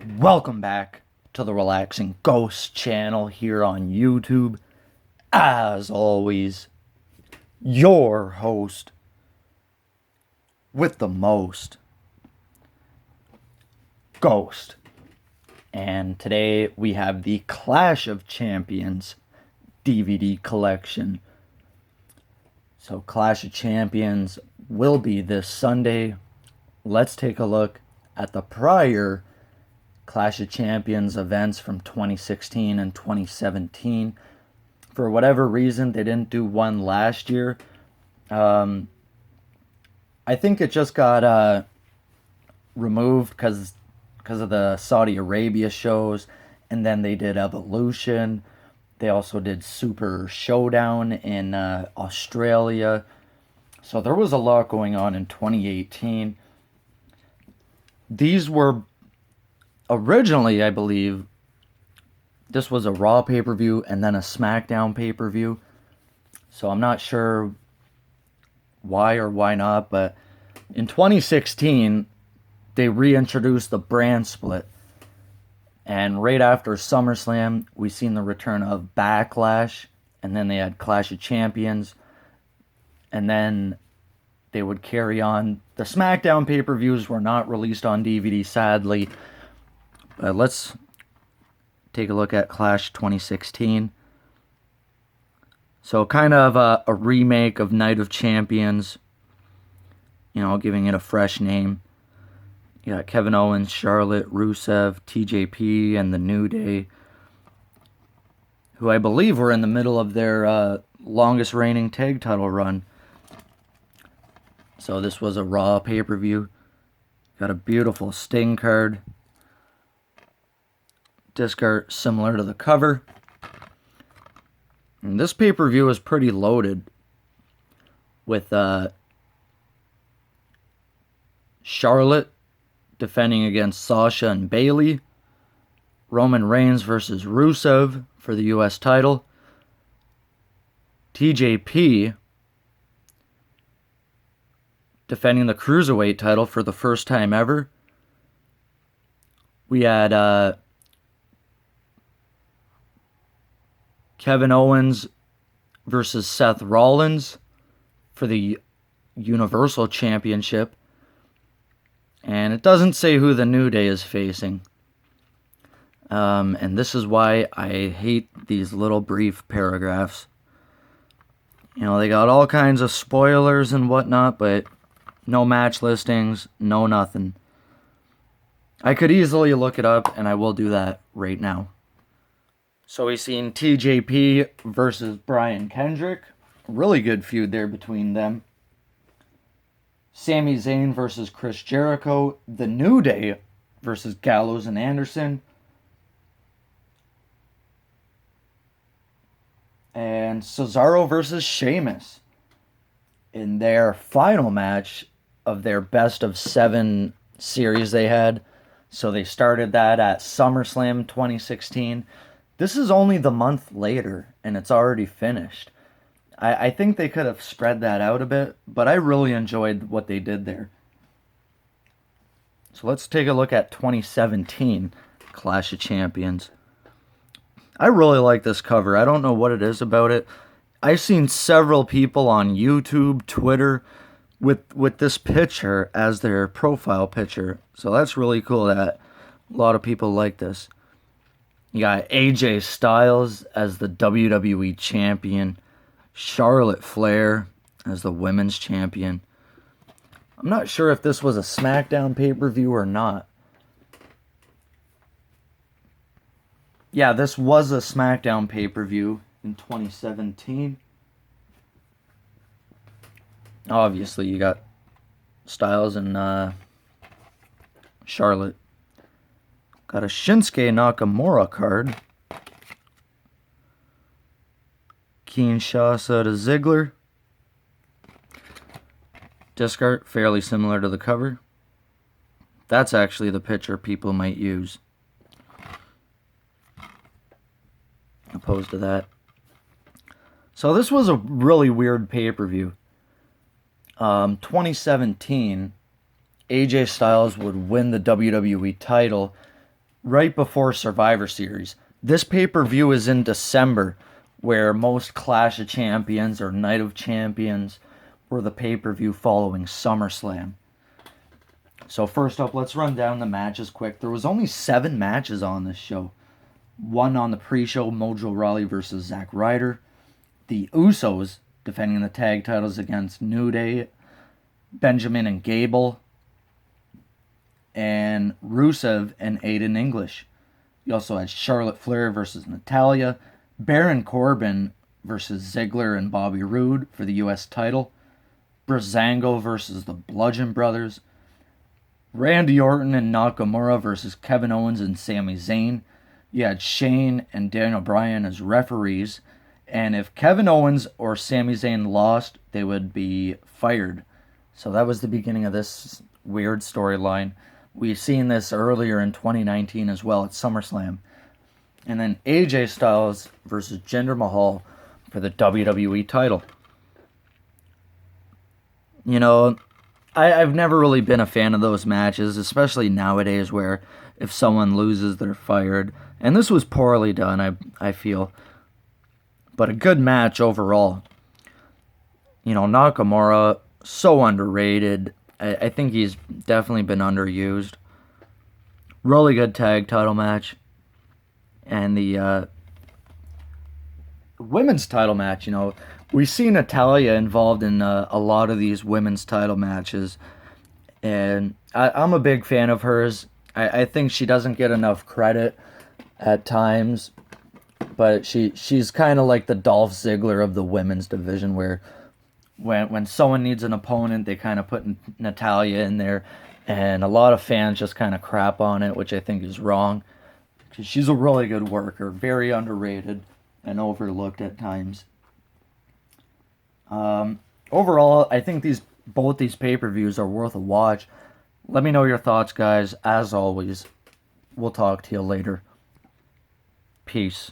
Welcome back to the Relaxing Ghost channel here on YouTube. As always, your host with the most, Ghost. And today we have the Clash of Champions DVD collection. So Clash of Champions will be this Sunday. Let's take a look at the prior Clash of Champions events from 2016 and 2017. For whatever reason, they didn't do one last year. I think it just got removed because of the Saudi Arabia shows, and then they did Evolution. They also did Super Showdown in Australia. So there was a lot going on in 2018. These were originally, I believe, this was a Raw pay-per-view and then a SmackDown pay-per-view. So I'm not sure why or why not, but in 2016, they reintroduced the brand split. And right after SummerSlam, we seen the return of Backlash, and then they had Clash of Champions, and then they would carry on. The SmackDown pay-per-views were not released on DVD, sadly. But let's take a look at Clash 2016. So kind of a remake of Night of Champions, you know, giving it a fresh name. You got Kevin Owens, Charlotte, Rusev, TJP, and The New Day, who I believe were in the middle of their longest reigning tag title run. So this was a Raw pay-per-view. Got a beautiful Sting card. Disc art similar to the cover. And this pay-per-view is pretty loaded with Charlotte defending against Sasha and Bayley, Roman Reigns versus Rusev for the US title, TJP defending the Cruiserweight title for the first time ever. We had Kevin Owens versus Seth Rollins for the Universal Championship. And it doesn't say who the New Day is facing. And this is why I hate these little brief paragraphs. You know, they got all kinds of spoilers and whatnot, but no match listings, no nothing. I could easily look it up, and I will do that right now. So we've seen TJP versus Brian Kendrick. Really good feud there between them. Sami Zayn versus Chris Jericho. The New Day versus Gallows and Anderson. And Cesaro versus Sheamus in their final match of their best of 7 series they had. So they started that at SummerSlam 2016. This is only the month later, and it's already finished. I think they could have spread that out a bit, but I really enjoyed what they did there. So let's take a look at 2017 Clash of Champions. I really like this cover. I don't know what it is about it. I've seen several people on YouTube, Twitter, with this picture as their profile picture. So that's really cool that a lot of people like this. You got AJ Styles as the WWE champion. Charlotte Flair as the women's champion. I'm not sure if this was a SmackDown pay-per-view or not. Yeah, this was a SmackDown pay-per-view in 2017. Obviously, you got Styles and Charlotte. Got a Shinsuke Nakamura card. Kinshasa to Ziggler. Disc art fairly similar to the cover. That's actually the picture people might use, opposed to that. So this was a really weird pay-per-view. 2017, AJ Styles would win the WWE title right before Survivor Series. This pay-per-view is in December, where most Clash of Champions or Night of Champions were the pay-per-view following SummerSlam. So first up, let's run down the matches quick. There was only 7 matches on this show. One on the pre-show, Mojo Rawley versus Zack Ryder. The Usos defending the tag titles against New Day, Benjamin and Gable, and Rusev and Aiden English. You also had Charlotte Flair versus Natalya, Baron Corbin versus Ziggler and Bobby Roode for the U.S. title, Breezango versus the Bludgeon Brothers, Randy Orton and Nakamura versus Kevin Owens and Sami Zayn. You had Shane and Daniel Bryan as referees, and if Kevin Owens or Sami Zayn lost, they would be fired. So that was the beginning of this weird storyline. We've seen this earlier in 2019 as well at SummerSlam. And then AJ Styles versus Jinder Mahal for the WWE title. You know, I've never really been a fan of those matches, especially nowadays where if someone loses, they're fired. And this was poorly done, I feel. But a good match overall. You know, Nakamura, so underrated. I think he's definitely been underused. Really good tag title match. And the women's title match, you know, we see Natalya involved in a lot of these women's title matches. And I'm a big fan of hers. I think she doesn't get enough credit at times. But she's kind of like the Dolph Ziggler of the women's division, where when someone needs an opponent, they kind of put Natalya in there, and a lot of fans just kind of crap on it, which I think is wrong, because she's a really good worker, very underrated and overlooked at times. Overall, I think both these pay-per-views are worth a watch. Let me know your thoughts, guys. As always, we'll talk to you later. Peace.